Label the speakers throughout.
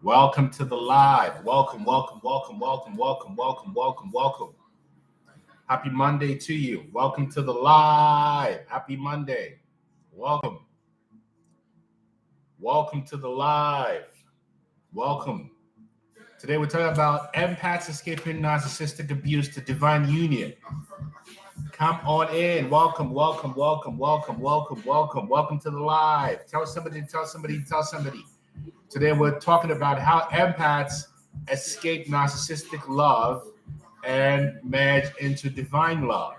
Speaker 1: Welcome to the live. Welcome, welcome, welcome, welcome, welcome, welcome, welcome, welcome. Happy Monday to you. Welcome to the live. Happy Monday. Welcome. Welcome to the live. Welcome. Today we're talking about empaths escaping narcissistic abuse to divine union. Come on in. Welcome, welcome, welcome, welcome, welcome, welcome. Welcome to the live. Tell somebody, tell somebody, tell somebody. Today we're talking about how empaths escape narcissistic love and merge into divine love.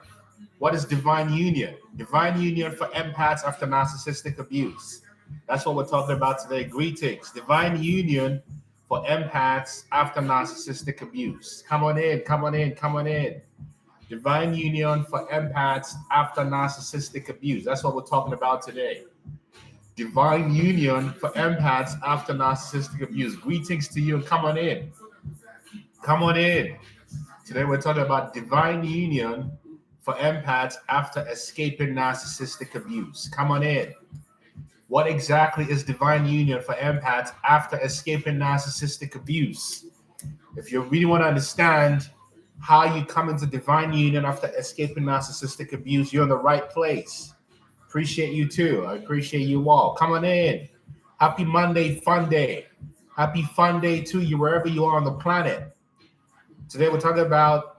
Speaker 1: What is divine union? Divine union for empaths after narcissistic abuse. That's what we're talking about today. Greetings. Divine union for empaths after narcissistic abuse. Come on in, come on in, come on in. Divine union for empaths after narcissistic abuse. That's what we're talking about today. Divine union for empaths after narcissistic abuse. Greetings to you. Come on in. Come on in. Today we're talking about divine union for empaths after escaping narcissistic abuse. Come on in. What exactly is divine union for empaths after escaping narcissistic abuse? If you really want to understand how you come into divine union after escaping narcissistic abuse, you're in the right place. Appreciate you too. I appreciate you all. Come on in. Happy Monday, fun day. Happy fun day to you wherever you are on the planet. Today we're talking about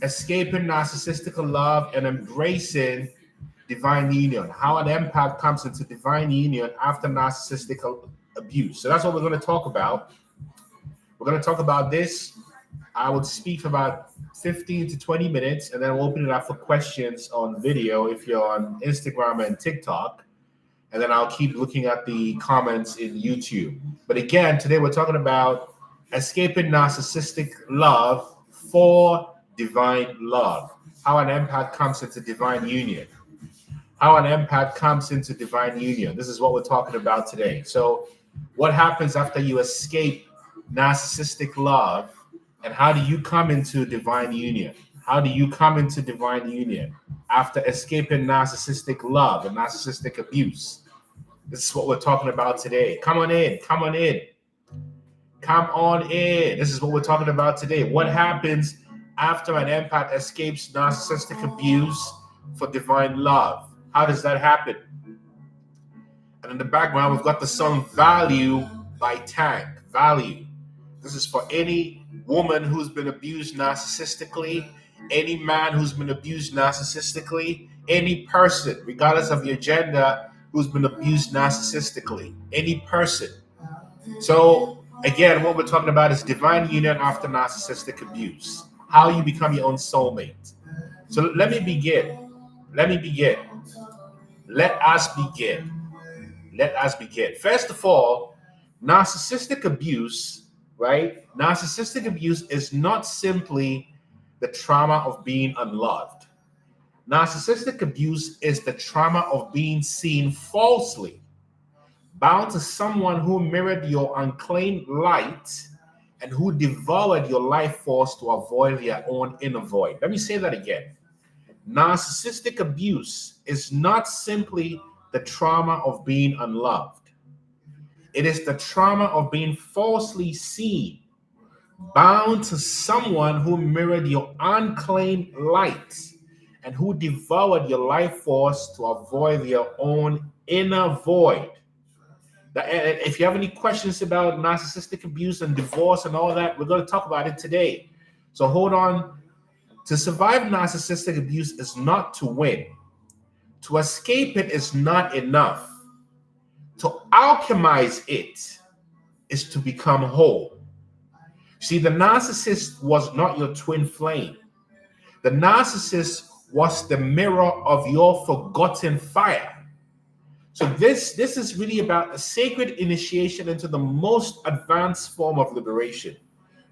Speaker 1: escaping narcissistic love and embracing divine union. How an empath comes into divine union after narcissistic abuse. So that's what we're going to talk about. We're going to talk about this. I would speak for about 15 to 20 minutes, and then we'll open it up for questions on video if you're on Instagram and TikTok. And then I'll keep looking at the comments in YouTube. But again, today we're talking about escaping narcissistic love for divine love. How an empath comes into divine union. How an empath comes into divine union. This is what we're talking about today. So what happens after you escape narcissistic love? And how do you come into divine union? How do you come into divine union after escaping narcissistic love and narcissistic abuse? This is what we're talking about today. Come on in. Come on in. Come on in. This is what we're talking about today. What happens after an empath escapes narcissistic abuse for divine love? How does that happen? And in the background, we've got the song Value by Tank. Value. This is for any woman who's been abused narcissistically, any man who's been abused narcissistically, any person, regardless of your gender, who's been abused narcissistically, any person. So again, what we're talking about is divine union after narcissistic abuse, how you become your own soulmate. So let me begin. Let us begin. First of all, narcissistic abuse, right? Narcissistic abuse is not simply the trauma of being unloved. Narcissistic abuse is the trauma of being seen falsely, bound to someone who mirrored your unclaimed light and who devoured your life force to avoid their own inner void. Let me say that again. Narcissistic abuse is not simply the trauma of being unloved. It is the trauma of being falsely seen, bound to someone who mirrored your unclaimed light and who devoured your life force to avoid their own inner void. If you have any questions about narcissistic abuse and divorce and all that, we're going to talk about it today. So hold on. To survive narcissistic abuse is not to win. To escape it is not enough. To alchemize it is to become whole. See, the narcissist was not your twin flame. The narcissist was the mirror of your forgotten fire. So this is really about a sacred initiation into the most advanced form of liberation,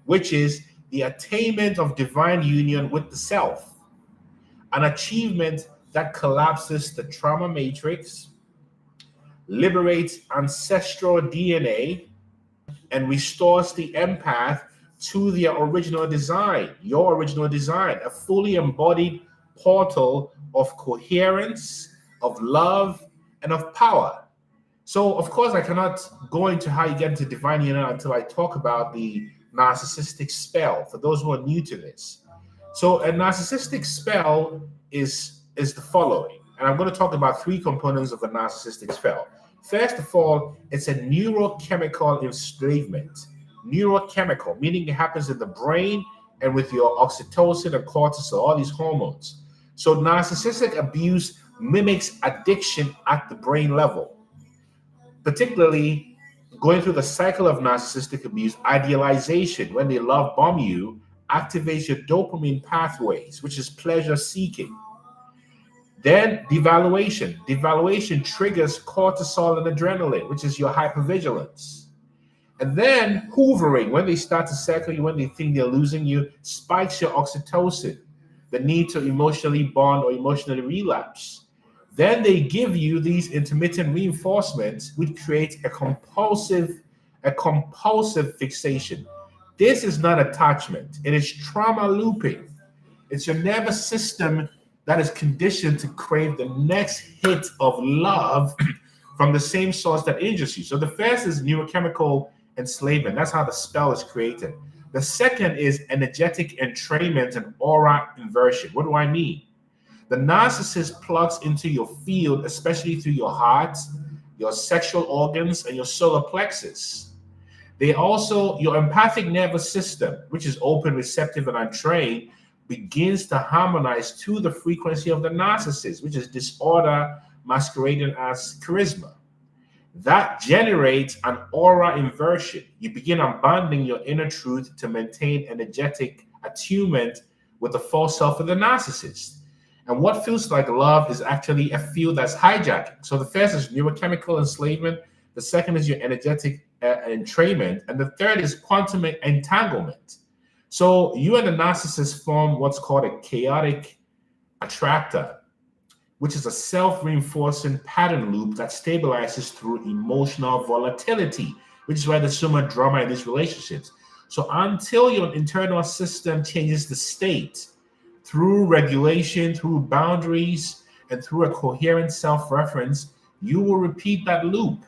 Speaker 1: which is the attainment of divine union with the self, an achievement that collapses the trauma matrix, liberates ancestral DNA, and restores the empath to their original design, your original design, a fully embodied portal of coherence, of love, and of power. So, of course, I cannot go into how you get into divine union until I talk about the narcissistic spell for those who are new to this. So, a narcissistic spell is the following, and I'm going to talk about three components of a narcissistic spell. First of all, it's a neurochemical enslavement. Neurochemical, meaning it happens in the brain and with your oxytocin and cortisol, all these hormones. So, narcissistic abuse mimics addiction at the brain level, particularly going through the cycle of narcissistic abuse. Idealization, when they love bomb you, activates your dopamine pathways, which is pleasure seeking. Then devaluation. Devaluation triggers cortisol and adrenaline, which is your hypervigilance. And then hoovering, when they start to circle you, when they think they're losing you, spikes your oxytocin, the need to emotionally bond or emotionally relapse. Then they give you these intermittent reinforcements, which creates a compulsive fixation. This is not attachment. It is trauma looping. It's your nervous system that is conditioned to crave the next hit of love from the same source that injures you. So the first is neurochemical enslavement. That's how the spell is created. The second is energetic entrainment and aura inversion. What do I mean? The narcissist plugs into your field, especially through your heart, your sexual organs, and your solar plexus. Your empathic nervous system, which is open, receptive, and untrained, begins to harmonize to the frequency of the narcissist, which is disorder masquerading as charisma. That generates an aura inversion. You begin abandoning your inner truth to maintain energetic attunement with the false self of the narcissist. And what feels like love is actually a field that's hijacking. So the first is neurochemical enslavement. The second is your energetic entrainment. And the third is quantum entanglement. So you and the narcissist form what's called a chaotic attractor, which is a self-reinforcing pattern loop that stabilizes through emotional volatility, which is why there's so much drama in these relationships. So until your internal system changes the state through regulation, through boundaries, and through a coherent self-reference, you will repeat that loop.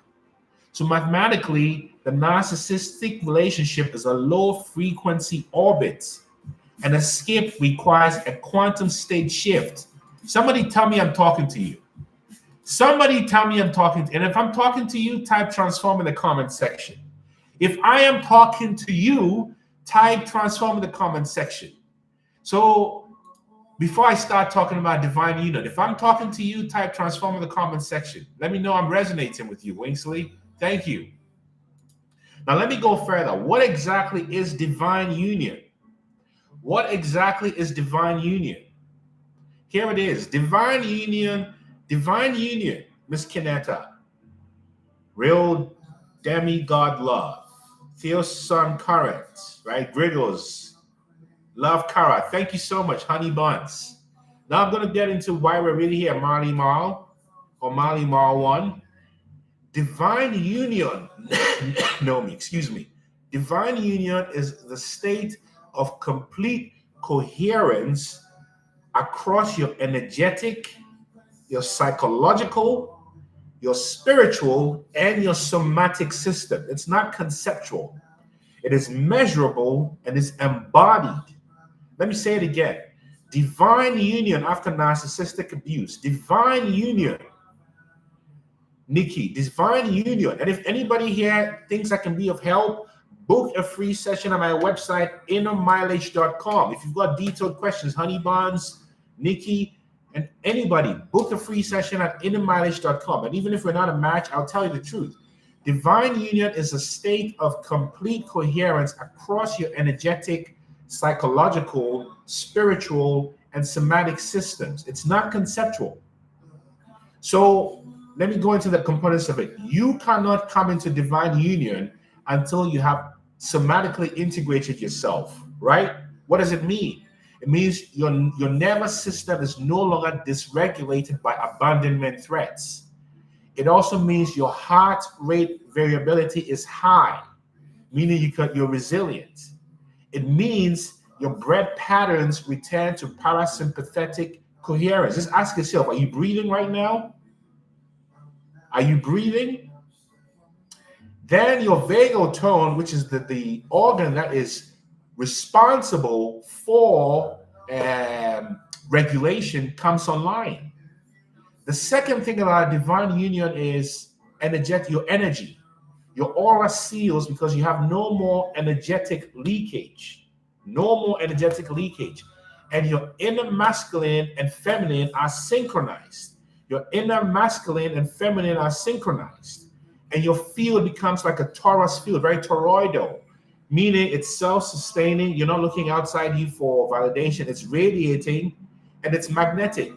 Speaker 1: So mathematically, the narcissistic relationship is a low-frequency orbit. An escape requires a quantum state shift. Somebody tell me I'm talking to you. Somebody tell me I'm talking to you. And if I'm talking to you, type transform in the comment section. If I am talking to you, type transform in the comment section. So before I start talking about divine union, if I'm talking to you, type transform in the comment section. Let me know I'm resonating with you, Wingsley. Thank you. Now let me go further. What exactly is divine union? What exactly is divine union? Here it is. Divine union, Miss Kinetta. Real demigod love. Theos Sun Current, right? Griggles. Love Kara. Thank you so much, Honey Buns. Now I'm going to get into why we're really here, Marley Marl or Marley Marl 1. Divine union, excuse me. Divine union is the state of complete coherence across your energetic, your psychological, your spiritual, and your somatic system. It's not conceptual. It is measurable and is embodied. Let me say it again. Divine union after narcissistic abuse. Divine union. Nikki, divine union. And if anybody here thinks I can be of help, book a free session on my website, innermileage.com. If you've got detailed questions, Honey Bonds, Nikki, and anybody, book a free session at innermileage.com. And even if we're not a match, I'll tell you the truth. Divine union is a state of complete coherence across your energetic, psychological, spiritual, and somatic systems. It's not conceptual. So let me go into the components of it. You cannot come into divine union until you have somatically integrated yourself, right? What does it mean? It means your nervous system is no longer dysregulated by abandonment threats. It also means your heart rate variability is high, meaning you're resilient. It means your breath patterns return to parasympathetic coherence. Just ask yourself, are you breathing right now? Are you breathing? Then your vagal tone, which is the organ that is responsible for regulation, comes online. The second thing about divine union is your energy. Your aura seals because you have no more energetic leakage. No more energetic leakage. And your inner masculine and feminine are synchronized. Your inner masculine and feminine are synchronized. And your field becomes like a torus field, very toroidal, meaning it's self-sustaining. You're not looking outside you for validation. It's radiating and it's magnetic.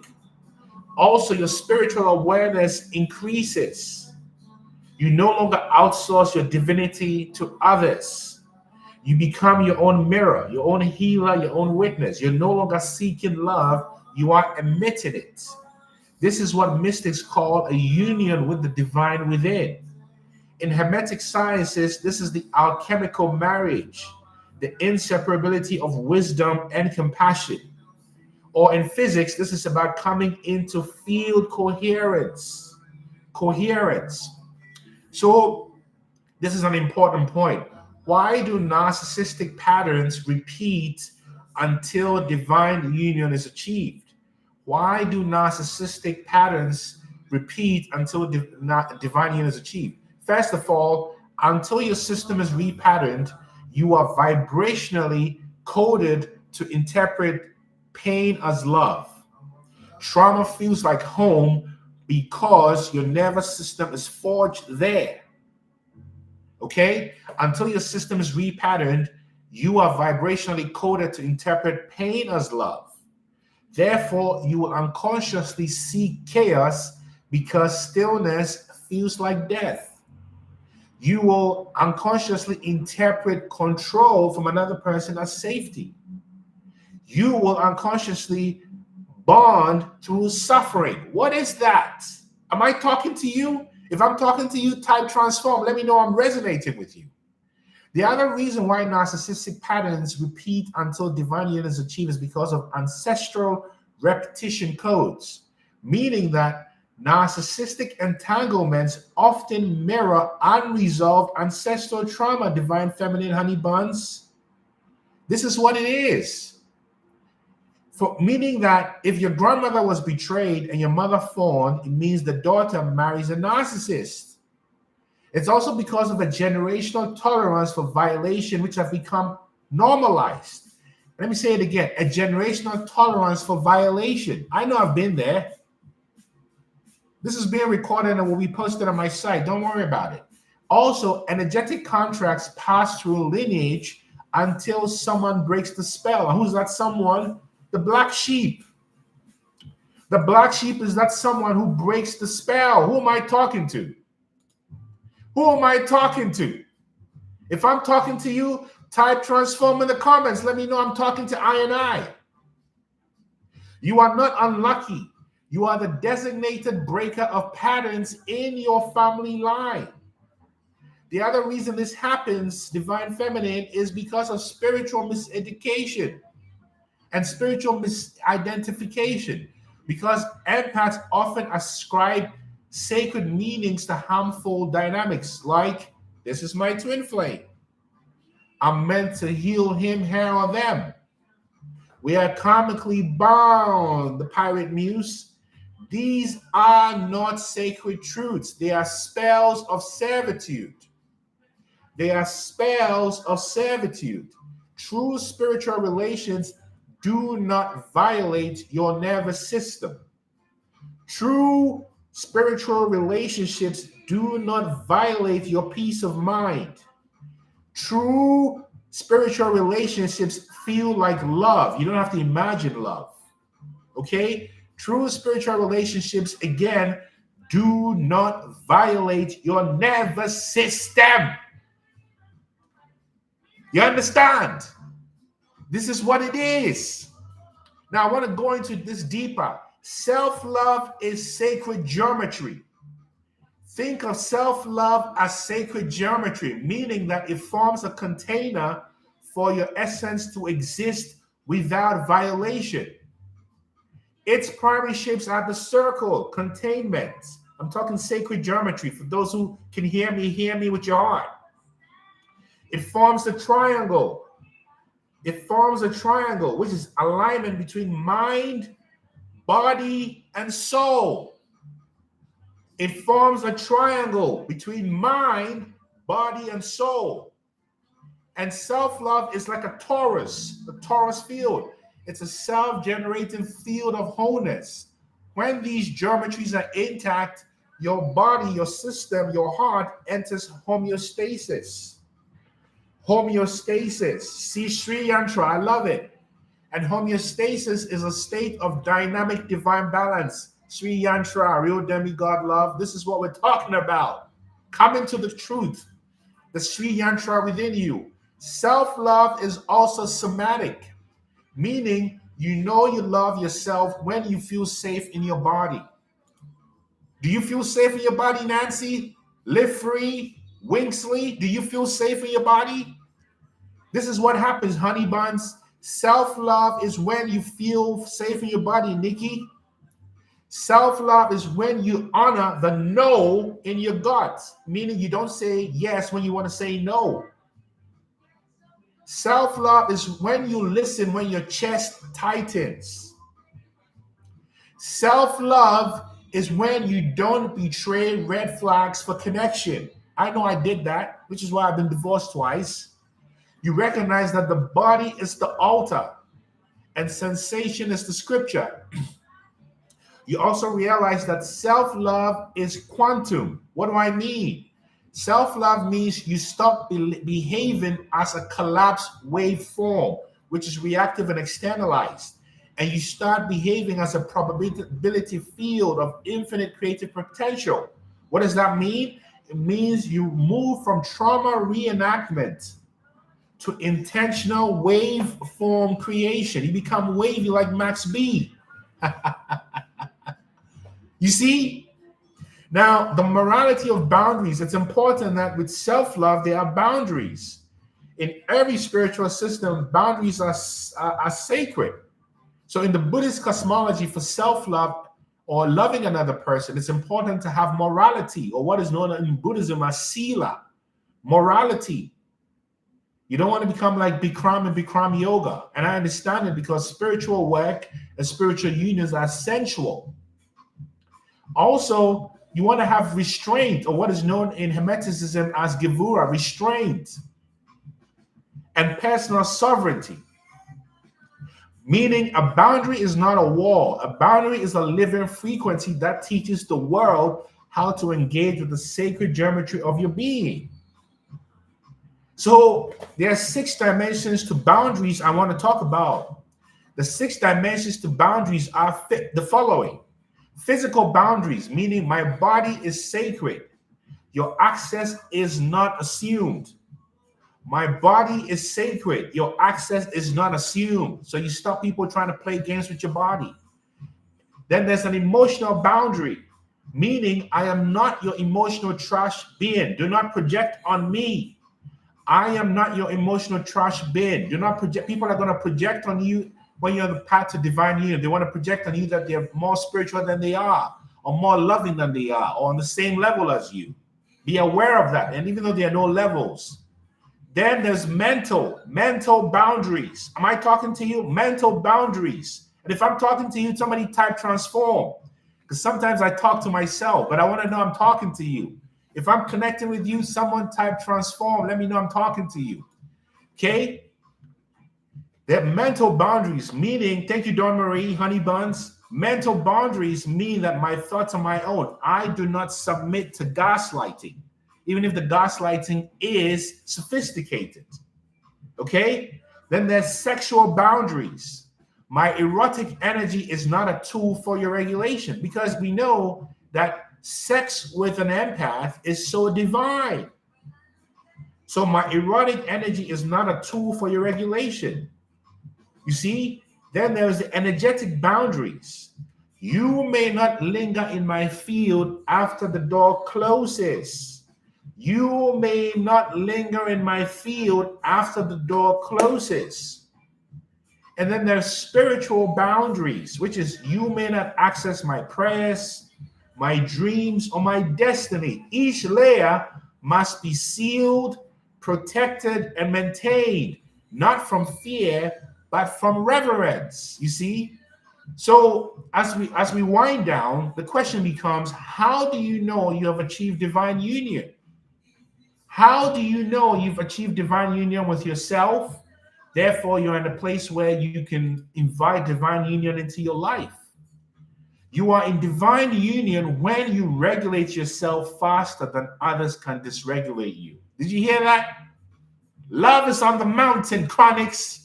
Speaker 1: Also, your spiritual awareness increases. You no longer outsource your divinity to others. You become your own mirror, your own healer, your own witness. You're no longer seeking love, you are emitting it. This is what mystics call a union with the divine within. In Hermetic sciences, this is the alchemical marriage, the inseparability of wisdom and compassion. Or in physics, this is about coming into field coherence. Coherence. So this is an important point. Why do narcissistic patterns repeat until divine union is achieved? Why do narcissistic patterns repeat until divine union is achieved? First of all, until your system is repatterned, you are vibrationally coded to interpret pain as love. Trauma feels like home because your nervous system is forged there. Okay? Until your system is repatterned, you are vibrationally coded to interpret pain as love. Therefore, you will unconsciously seek chaos because stillness feels like death. You will unconsciously interpret control from another person as safety. You will unconsciously bond through suffering. What is that? Am I talking to you? If I'm talking to you, type transform. Let me know I'm resonating with you. The other reason why narcissistic patterns repeat until divine union is achieved is because of ancestral repetition codes, meaning that narcissistic entanglements often mirror unresolved ancestral trauma. Divine feminine honey buns. This is what it is. Meaning that if your grandmother was betrayed and your mother fawned, it means the daughter marries a narcissist. It's also because of a generational tolerance for violation, which have become normalized. Let me say it again, a generational tolerance for violation. I know I've been there. This is being recorded and will be posted on my site. Don't worry about it. Also, energetic contracts pass through lineage until someone breaks the spell. And who's that someone? The black sheep. The black sheep is that someone who breaks the spell. Who am I talking to? Who am I talking to? If I'm talking to you, type transform in the comments. Let me know I'm talking to I and I. You are not unlucky. You are the designated breaker of patterns in your family line. The other reason this happens, divine feminine, is because of spiritual miseducation and spiritual misidentification, because empaths often ascribe sacred meanings to harmful dynamics, like, this is my twin flame. I'm meant to heal him, her, or them. We are karmically bound, the pirate muse. These are not sacred truths. They are spells of servitude. They are spells of servitude. True spiritual relations do not violate your nervous system. True spiritual relationships do not violate your peace of mind. True spiritual relationships feel like love. You don't have to imagine love. Okay? True spiritual relationships, again, do not violate your nervous system. You understand? This is what it is. Now, I want to go into this deeper. Self-love is sacred geometry. Think of self-love as sacred geometry, meaning that it forms a container for your essence to exist without violation. Its primary shapes are the circle, containment, I'm talking sacred geometry. For those who can hear me with your heart. It forms a triangle. It forms a triangle, which is alignment between mind, body, and soul. It forms a triangle between mind, body, and soul. And self-love is like a torus field. It's a self-generating field of wholeness. When these geometries are intact, your body, your system, your heart enters homeostasis. Homeostasis. See Sri Yantra, I love it. And homeostasis is a state of dynamic divine balance. Sri Yantra, real demigod love. This is what we're talking about. Coming to the truth. The Sri Yantra within you. Self-love is also somatic, meaning you know you love yourself when you feel safe in your body. Do you feel safe in your body, Nancy? Live free, Wingsley, do you feel safe in your body? This is what happens, honey buns. Self-love is when you feel safe in your body, Nikki. Self-love is when you honor the no in your gut, meaning you don't say yes when you want to say no. Self-love is when you listen when your chest tightens. Self-love is when you don't betray red flags for connection. I know I did that, which is why I've been divorced twice. You recognize that the body is the altar and sensation is the scripture. You also realize that self-love is quantum. What do I mean? Self-love means you stop behaving as a collapsed waveform, which is reactive and externalized, and you start behaving as a probability field of infinite creative potential. What does that mean? It means you move from trauma reenactment to intentional waveform creation. You become wavy like Max B. You see? Now, the morality of boundaries, it's important that with self-love, there are boundaries. In every spiritual system, boundaries are sacred. So in the Buddhist cosmology, for self-love or loving another person, it's important to have morality, or what is known in Buddhism as sila, morality. You don't want to become like Bikram and Bikram yoga. And I understand it because spiritual work and spiritual unions are sensual. Also, you want to have restraint, or what is known in Hermeticism as Gevura, restraint, and personal sovereignty. Meaning a boundary is not a wall. A boundary is a living frequency that teaches the world how to engage with the sacred geometry of your being. So there are 6 dimensions to boundaries I want to talk about. The 6 dimensions to boundaries are the following. Physical boundaries, meaning my body is sacred. Your access is not assumed. My body is sacred. Your access is not assumed. So you stop people trying to play games with your body. Then there's an emotional boundary, meaning I am not your emotional trash bin. Do not project on me. I am not your emotional trash bin. Do not project. People are going to project on you when you're on the path to divine union. They want to project on you that they're more spiritual than they are, or more loving than they are, or on the same level as you. Be aware of that. And even though there are no levels, then there's mental boundaries. Am I talking to you? Mental boundaries. And if I'm talking to you, somebody type transform. Because sometimes I talk to myself, but I want to know I'm talking to you. If I'm connecting with you, someone type transform. Let me know I'm talking to you. Okay? They're mental boundaries, meaning, thank you, Dawn Marie, honey buns. Mental boundaries mean that my thoughts are my own. I do not submit to gaslighting, even if the gaslighting is sophisticated. Okay? Then there's sexual boundaries. My erotic energy is not a tool for your regulation, because we know that sex with an empath is so divine. So my erotic energy is not a tool for your regulation. You see? Then there's the energetic boundaries. You may not linger in my field after the door closes. You may not linger in my field after the door closes. And then there's spiritual boundaries, which is you may not access my prayers. my dreams, or my destiny. Each layer must be sealed, protected, and maintained, not from fear, but from reverence. You see? So as we wind down, the question becomes, how do you know you have achieved divine union? How do you know you've achieved divine union with yourself? Therefore, you're in a place where you can invite divine union into your life. You are in divine union when you regulate yourself faster than others can dysregulate you. Did you hear that? Love is on the mountain, Chronics.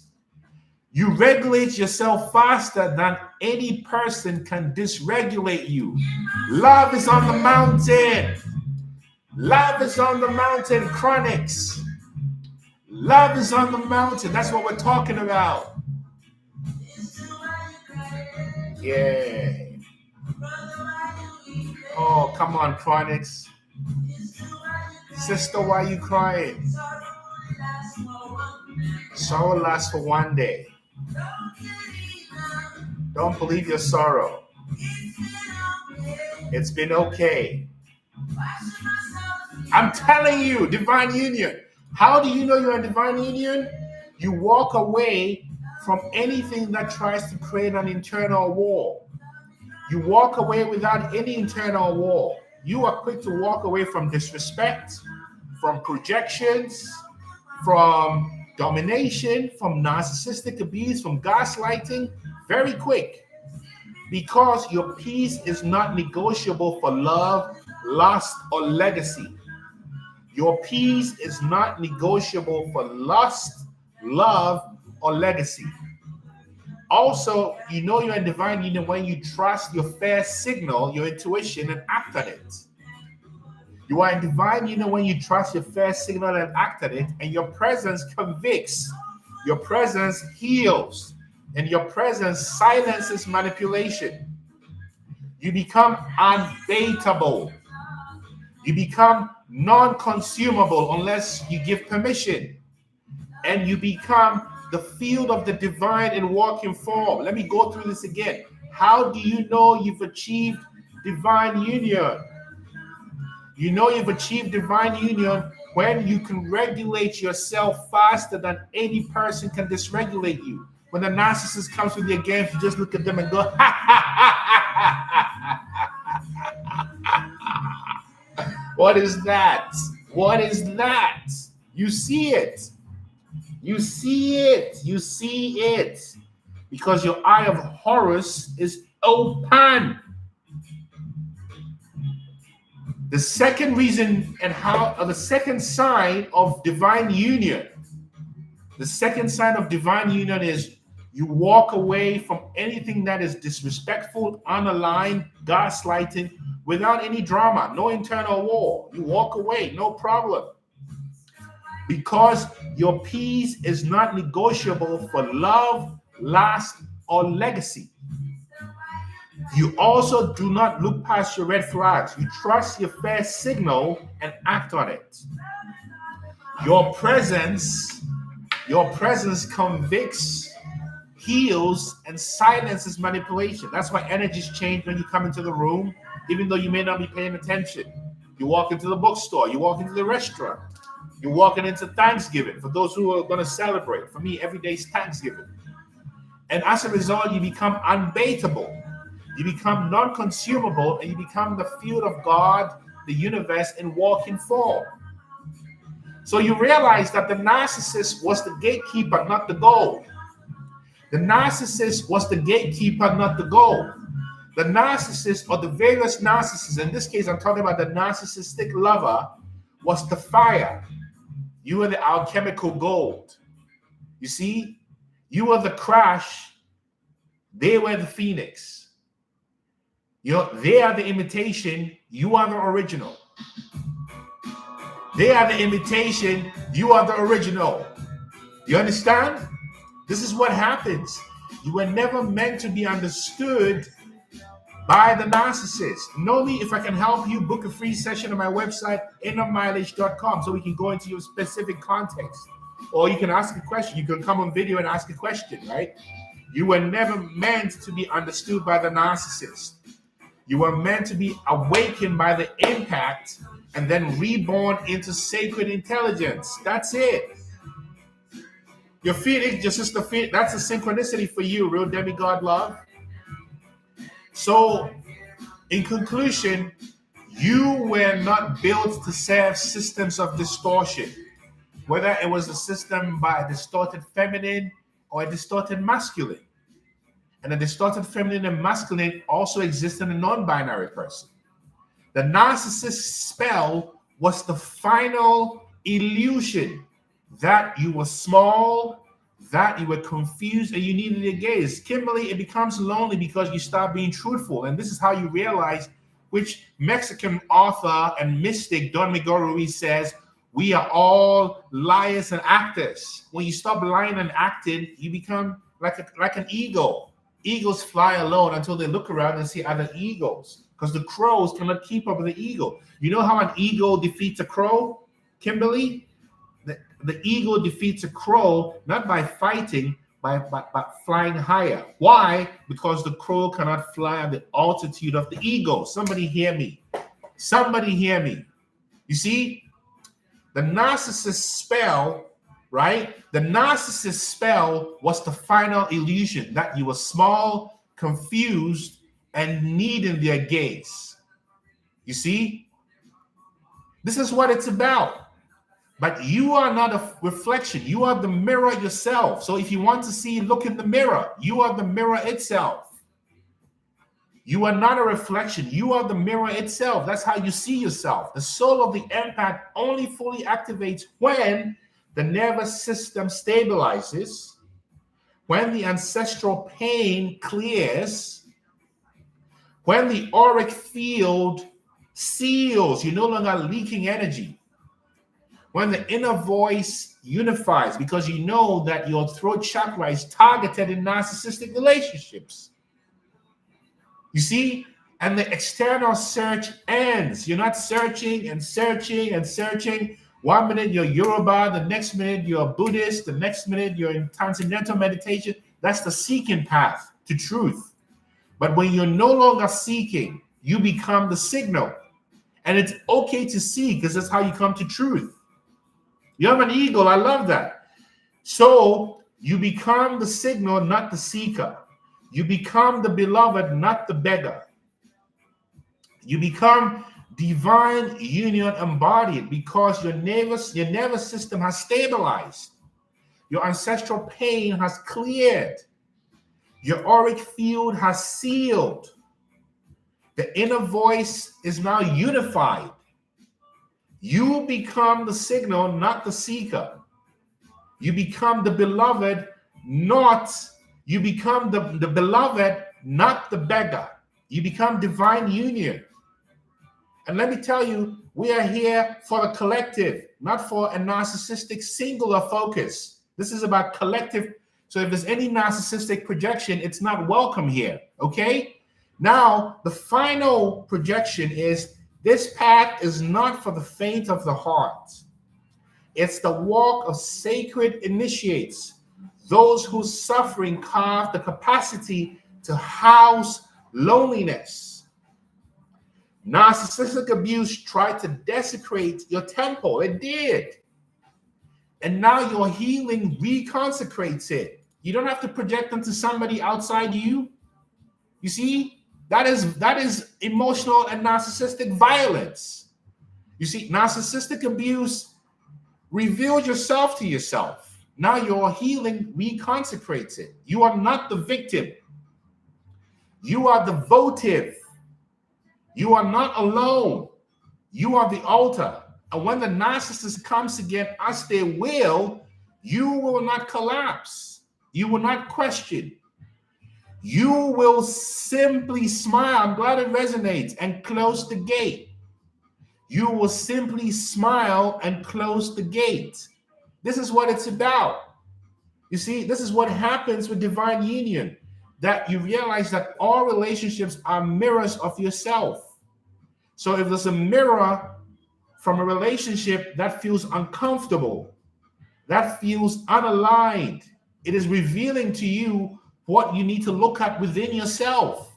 Speaker 1: You regulate yourself faster than any person can dysregulate you. Love is on the mountain. Love is on the mountain, Chronics. Love is on the mountain. That's what we're talking about. Yeah. Oh, come on, Chronics. Sister, why are you crying? Sorrow lasts for one day. Don't believe your sorrow. It's been okay. I'm telling you, divine union. How do you know you're in divine union? You walk away from anything that tries to create an internal wall. You walk away without any internal wall. You are quick to walk away from disrespect, from projections, from domination, from narcissistic abuse, from gaslighting, very quick. Because your peace is not negotiable for love, lust, or legacy. Your peace is not negotiable for lust, love, or legacy. Also, you know you're in divine union when you trust your fair signal, your intuition, and act on it. You are in divine union when you trust your fair signal and act on it, and your presence convicts, your presence heals, and your presence silences manipulation. You become unbaitable. You become non-consumable unless you give permission. And you become the field of the divine in walking form. Let me go through this again. How do you know you've achieved divine union? You know you've achieved divine union when you can regulate yourself faster than any person can dysregulate you. When the narcissist comes with their games, you just look at them and go, ha, ha, ha, ha, ha, ha. What is that? What is that? You see it. You see it. You see it. Because your eye of Horus is open. The second reason and the second sign of divine union, the second sign of divine union is you walk away from anything that is disrespectful, unaligned, gaslighting, without any drama, no internal war. You walk away, no problem. Because your peace is not negotiable for love, lust, or legacy. You also do not look past your red flags. You trust your fair signal and act on it. Your presence convicts, heals, and silences manipulation. That's why energies change when you come into the room, even though you may not be paying attention. You walk into the bookstore, you walk into the restaurant, you're walking into Thanksgiving. For those who are going to celebrate, for me, every day is Thanksgiving. And as a result, you become unbaitable. You become non-consumable, and you become the field of God, the universe, in walking form. So you realize that the narcissist was the gatekeeper, not the goal. The narcissist was the gatekeeper, not the goal. The narcissist, or the various narcissists, in this case, I'm talking about the narcissistic lover, was the fire. You were the alchemical gold. You see, you were the crash. They were the phoenix. You know, they are the imitation. You are the original. They are the imitation. You are the original. You understand? This is what happens. You were never meant to be understood by the narcissist. Know me. If I can help you, book a free session on my website, innermileage.com, so we can go into your specific context. Or you can ask a question. You can come on video and ask a question, right? You were never meant to be understood by the narcissist. You were meant to be awakened by the impact and then reborn into sacred intelligence. That's it. Your feeling, your sister, that's a synchronicity for you, real demigod love. So, in conclusion, you were not built to serve systems of distortion, whether it was a system by a distorted feminine or a distorted masculine. And a distorted feminine and masculine also exists in a non-binary person. The narcissist spell was the final illusion that you were small, that you were confused, and you needed a gaze. Kimberly, it becomes lonely because you start being truthful. And this is how you realize, which Mexican author and mystic Don Miguel Ruiz says, we are all liars and actors. When you stop lying and acting, you become like an eagle. Eagles fly alone until they look around and see other eagles, because the crows cannot keep up with the eagle. You know how an eagle defeats a crow, Kimberly? The eagle defeats a crow not by fighting, but flying higher. Why? Because the crow cannot fly at the altitude of the eagle. Somebody hear me. Somebody hear me. You see, the narcissist spell, right? The narcissist spell was the final illusion that you were small, confused, and needing their gaze. You see? This is what it's about. But you are not a reflection. You are the mirror yourself. So if you want to see, look in the mirror. You are the mirror itself. You are not a reflection. You are the mirror itself. That's how you see yourself. The soul of the empath only fully activates when the nervous system stabilizes, when the ancestral pain clears, when the auric field seals, you're no longer leaking energy. When the inner voice unifies, because you know that your throat chakra is targeted in narcissistic relationships. You see? And the external search ends. You're not searching and searching and searching. 1 minute you're Yoruba, the next minute you're Buddhist, the next minute you're in transcendental meditation. That's the seeking path to truth. But when you're no longer seeking, you become the signal. And it's okay to seek, because that's how you come to truth. You're an eagle. I love that. So you become the signal, not the seeker. You become the beloved, not the beggar. You become divine union embodied because your nervous system has stabilized. Your ancestral pain has cleared. Your auric field has sealed. The inner voice is now unified. You become the signal, not the seeker. You become the beloved, you become the beloved, not the beggar. You become divine union. And let me tell you, we are here for the collective, not for a narcissistic singular focus. This is about collective. So if there's any narcissistic projection, it's not welcome here, okay? Now, the final projection is, this path is not for the faint of the heart. It's the walk of sacred initiates, those whose suffering carve the capacity to house loneliness. Narcissistic abuse tried to desecrate your temple. It did. And now your healing reconsecrates it. You don't have to project onto somebody outside you. You see? That is emotional and narcissistic violence. You see, narcissistic abuse reveals yourself to yourself. Now your healing reconsecrates it. You are not the victim. You are the votive. You are not alone. You are the altar. And when the narcissist comes again as they will, you will not collapse. You will not question. You will simply smile. I'm glad it resonates, and close the gate. You will simply smile and close the gate. This is what it's about. You see, this is what happens with divine union, that you realize that all relationships are mirrors of yourself. So if there's a mirror from a relationship that feels uncomfortable, that feels unaligned, it is revealing to you what you need to look at within yourself.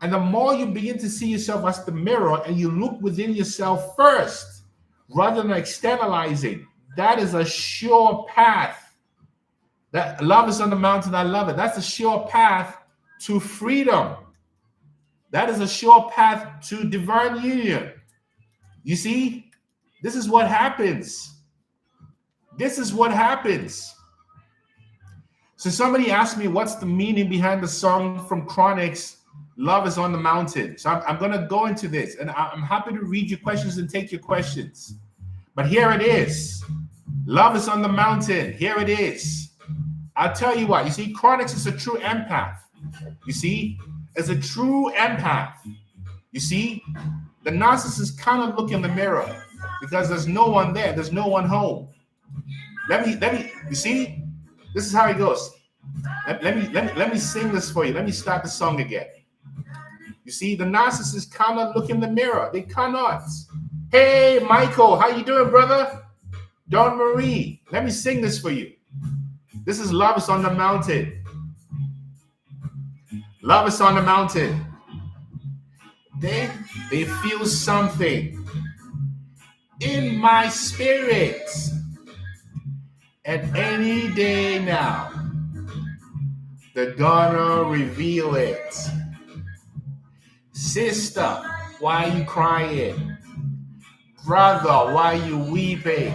Speaker 1: And the more you begin to see yourself as the mirror and you look within yourself first, rather than externalizing, that is a sure path. That love is on the mountain, I love it. That's a sure path to freedom. That is a sure path to divine union. You see, this is what happens. This is what happens. So somebody asked me, what's the meaning behind the song from Chronix, Love is on the Mountain? So I'm going to go into this, and I'm happy to read your questions and take your questions. But here it is. Love is on the mountain. Here it is. I'll tell you what. You see, Chronix is a true empath. You see, as a true empath. You see, the narcissist cannot look in the mirror because there's no one there. There's no one home. Let me. You see, this is how it goes. Let me sing this for you. Let me start the song again. You see, the narcissist cannot look in the mirror. They cannot. Hey, Michael, how you doing, brother? Dawn Marie, let me sing this for you. This is Love is on the Mountain. Love is on the mountain. They feel something in my spirit. And any day now, they're gonna reveal it. Sister, why you crying? Brother, why you weeping?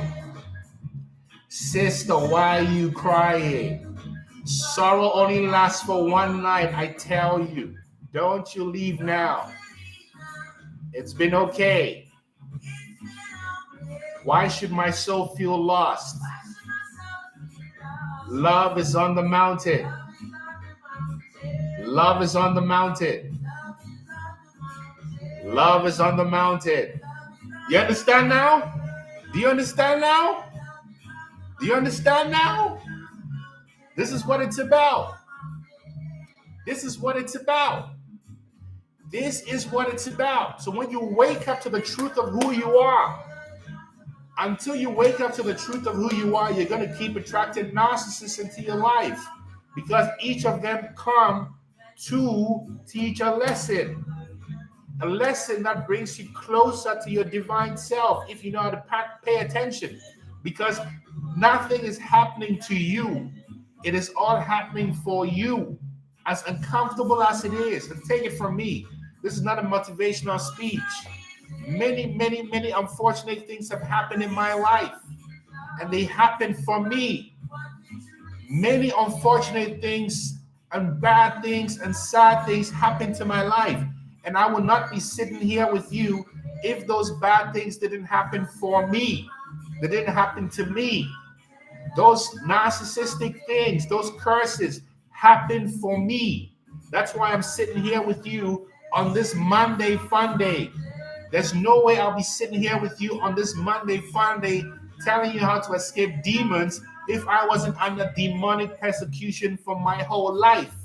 Speaker 1: Sister, why you crying? Sorrow only lasts for one night, I tell you. Don't you leave now. It's been okay. Why should my soul feel lost? Love is on the mountain. Love is on the mountain. Love is on the mountain. You understand now? Do you understand now? Do you understand now? This is what it's about. This is what it's about. This is what it's about. So when you wake up to the truth of who you are, until you wake up to the truth of who you are, you're going to keep attracting narcissists into your life because each of them come to teach a lesson that brings you closer to your divine self if you know how to pay attention, because nothing is happening to you. It is all happening for you, as uncomfortable as it is. And take it from me, this is not a motivational speech. Many unfortunate things have happened in my life, and they happened for me. Many unfortunate things and bad things and sad things happened to my life, and I would not be sitting here with you if those bad things didn't happen for me. They didn't happen to me. Those narcissistic things, those curses happened for me. That's why I'm sitting here with you on this Monday Fun Day. There's no way I'll be sitting here with you on this Monday Fun Day telling you how to escape demons if I wasn't under demonic persecution for my whole life.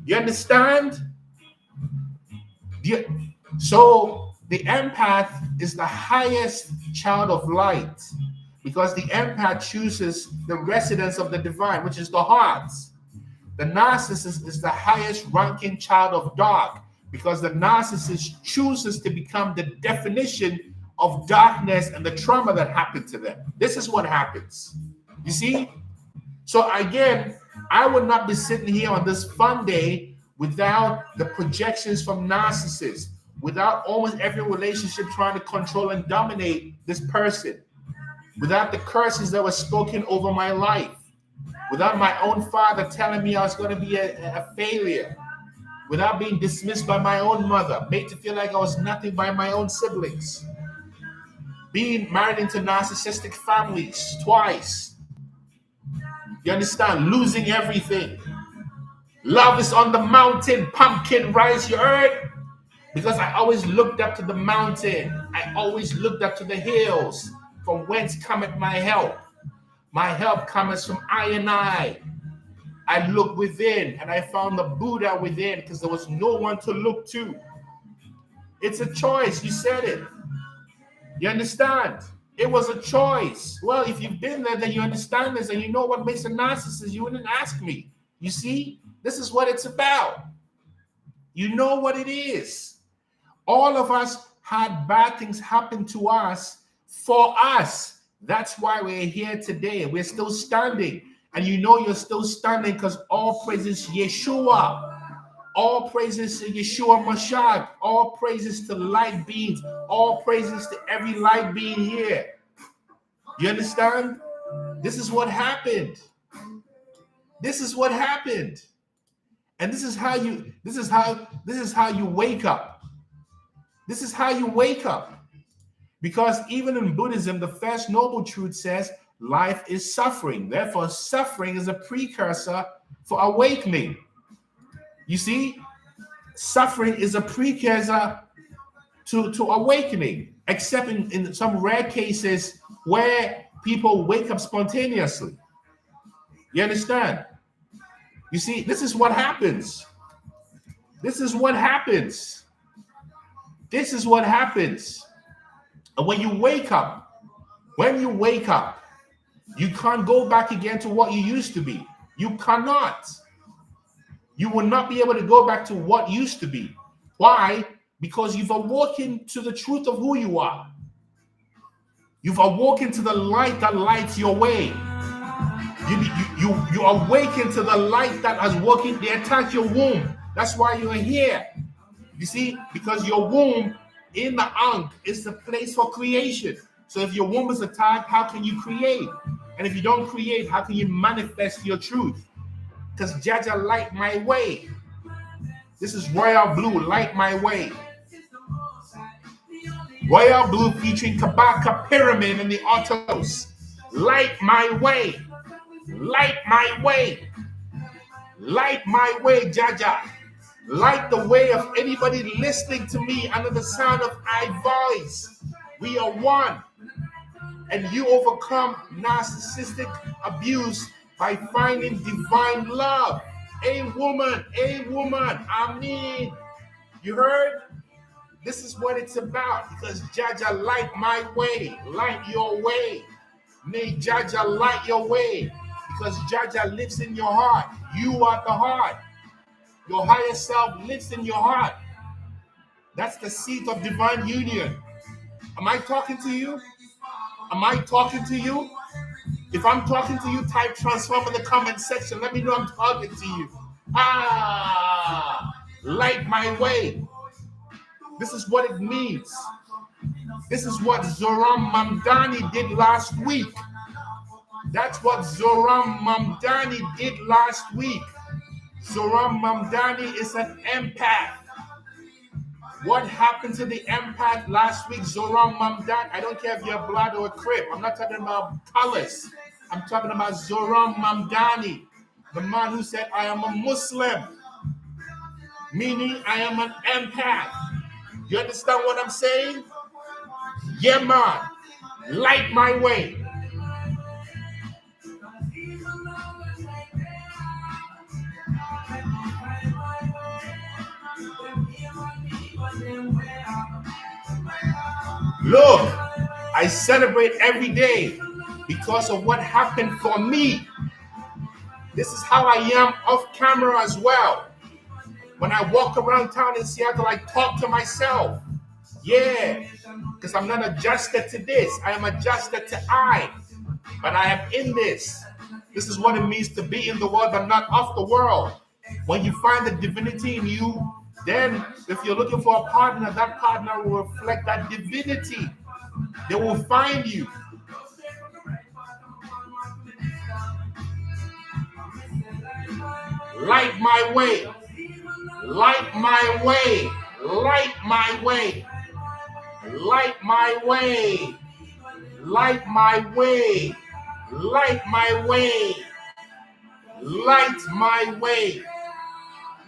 Speaker 1: You understand? So the empath is the highest child of light because the empath chooses the residence of the divine, which is the heart. The narcissist is the highest ranking child of dark because the narcissist chooses to become the definition of darkness and the trauma that happened to them. This is what happens. You see? So again, I would not be sitting here on this fun day without the projections from narcissists, without almost every relationship trying to control and dominate this person, without the curses that were spoken over my life, without my own father telling me I was going to be a failure, without being dismissed by my own mother, made to feel like I was nothing by my own siblings, being married into narcissistic families twice. You understand? Losing everything. Love is on the mountain, pumpkin rise, you heard? Because I always looked up to the mountain. I always looked up to the hills, from whence cometh my help. My help cometh from I and I. I looked within and I found the Buddha within because there was no one to look to. It's a choice. You said it. You understand? It was a choice. Well, if you've been there, then you understand this and you know what makes a narcissist. You wouldn't ask me. You see? This is what it's about. You know what it is. All of us had bad things happen to us for us. That's why we're here today. We're still standing. And you know you're still standing because all praises Yeshua. All praises to Yeshua Mashiach. All praises to light beings. All praises to every light being here. You understand? This is what happened. This is what happened. And this is how you wake up. This is how you wake up. Because even in Buddhism, the first noble truth says life is suffering. Therefore, suffering is a precursor for awakening. You see, suffering is a precursor to awakening, except in some rare cases where people wake up spontaneously. You understand? You see, this is what happens. This is what happens. This is what happens. And when you wake up, you can't go back again to what you used to be. You cannot. You will not be able to go back to what used to be. Why? Because you've awoken to the truth of who you are. You've awoken to the light that lights your way. You awaken to the light that has woken the attack your womb. That's why you're here. You see, because your womb in the Ankh is the place for creation. So if your womb is attacked, how can you create? And if you don't create, how can you manifest your truth? Because Jaja light my way. This is Royal Blue, light my way. Royal Blue featuring Kabaka Pyramid and the Autos. Light my way. Light my way. Light my way, Jaja. Light the way of anybody listening to me under the sound of my voice. We are one. And you overcome narcissistic abuse by finding divine love. A woman, I mean, you heard? This is what it's about, because Jaja light my way, light your way. May Jaja light your way, because Jaja lives in your heart. You are the heart. Your higher self lives in your heart. That's the seat of divine union. Am I talking to you? Am I talking to you? If I'm talking to you, type transform in the comment section. Let me know I'm talking to you. Light my way. This is what it means. This is what Zoram Mamdani did last week. That's what Zoram Mamdani did last week. Zoram Mamdani is an empath. What happened to the empath last week, Zoram Mamdani? I don't care if you're blood or a crib. I'm not talking about colors. I'm talking about Zoram Mamdani, the man who said, I am a Muslim, meaning I am an empath. You understand what I'm saying? Yeah, man. Light my way. Look, I celebrate every day because of what happened for me. This is how I am off camera as well. When I walk around town in Seattle, I talk to myself. Yeah, because I'm not adjusted to this. I am adjusted to I. But I am in this. This is what it means to be in the world but not of the world. When you find the divinity in you, then if you're looking for a partner, that partner will reflect that divinity. They will find you. Light my way. Light my way. Light my way. Light my way. Light my way. Light my way. Light my way.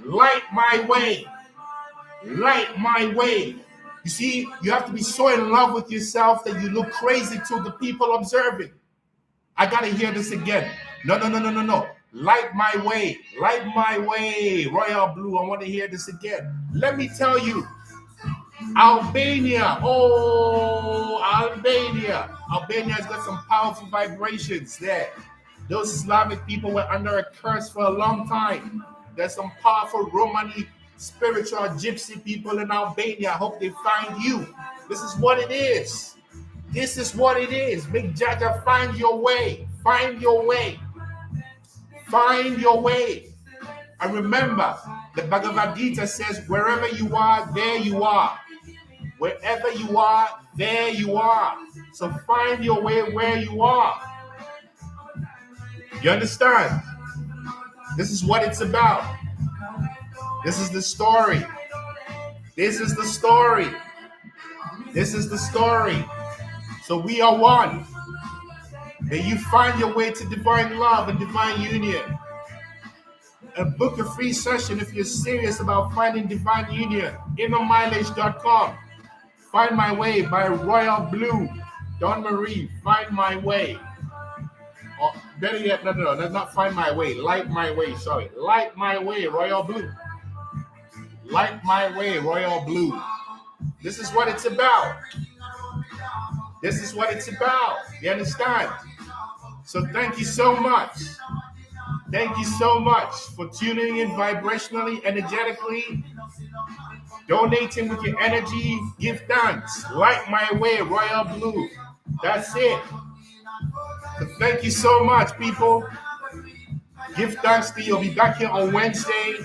Speaker 1: Light my way. Light my way. You see, you have to be so in love with yourself that you look crazy to the people observing. I gotta hear this again. No. Light my way. Light my way. Royal Blue, I want to hear this again. Let me tell you, Albania. Oh, Albania. Albania's got some powerful vibrations there. Those Slavic people were under a curse for a long time. There's some powerful Romani spiritual gypsy people in Albania. I hope they find you. This is what it is. This is what it is. Make Jaja find your way. Find your way. Find your way. And remember, the Bhagavad Gita says, wherever you are, there you are. Wherever you are, there you are. So find your way where you are. You understand? This is what it's about. This is the story. This is the story. This is the story. So we are one. May you find your way to divine love and divine union. And book a free session if you're serious about finding divine union. InnerMileage.com. Find My Way by Royal Blue. Dawn Marie, Find My Way. Or better yet, no, that's not Find My Way. Light My Way, sorry. Light My Way, Royal Blue. Light My Way, Royal Blue. This is what it's about. This is what it's about. You understand? So thank you so much. Thank you so much for tuning in vibrationally, energetically, donating with your energy. Give thanks. Light My Way, Royal Blue. That's it. So thank you so much, people. Give thanks to you. I'll be back here on Wednesday,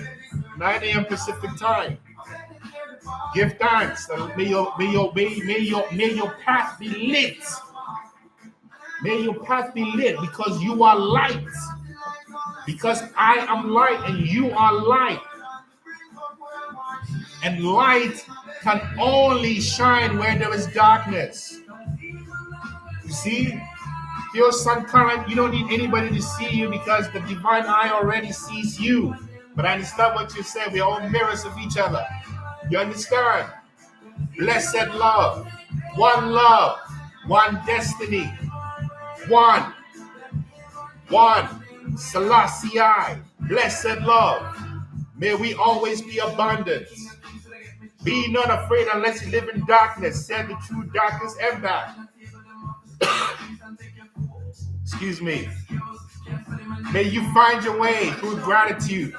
Speaker 1: 9 a.m. Pacific time. Give thanks. May your path be lit. May your path be lit because you are light. Because I am light and you are light. And light can only shine where there is darkness. You see? Your sun current, you don't need anybody to see you because the divine eye already sees you. But I understand what you're saying. We're all mirrors of each other. You understand? Blessed love. One destiny. One. Selassie. Blessed love. May we always be abundant. Be not afraid unless you live in darkness. Said the true darkness empath. Excuse me. May you find your way through gratitude.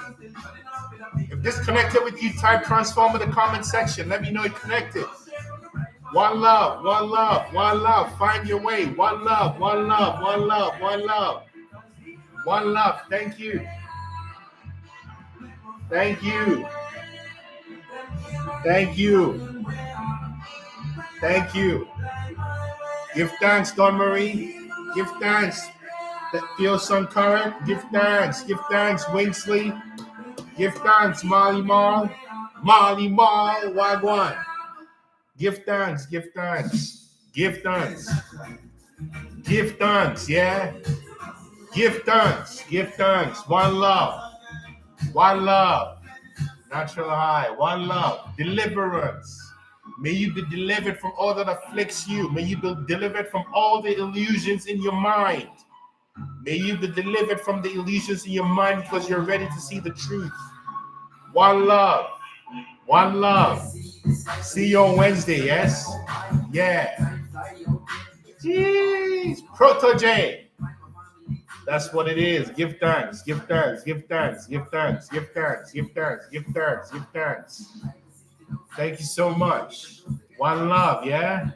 Speaker 1: If this connected with you, type transform in the comment section. Let me know it connected. One love. Find your way. One love. Thank you. Give thanks, Dawn Marie. Give thanks. Feel some current. Give thanks, Winsley. Give thanks, Molly Mall, Wagwan. Give thanks. Yeah. Give thanks. One love. Natural high. One love. Deliverance. May you be delivered from all that afflicts you. May you be delivered from all the illusions in your mind. May you be delivered from the illusions in your mind because you're ready to see the truth. One love. See you on Wednesday, yes? Yeah. Jeez. Protege. That's what it is. Give thanks. Thank you so much. One love, yeah?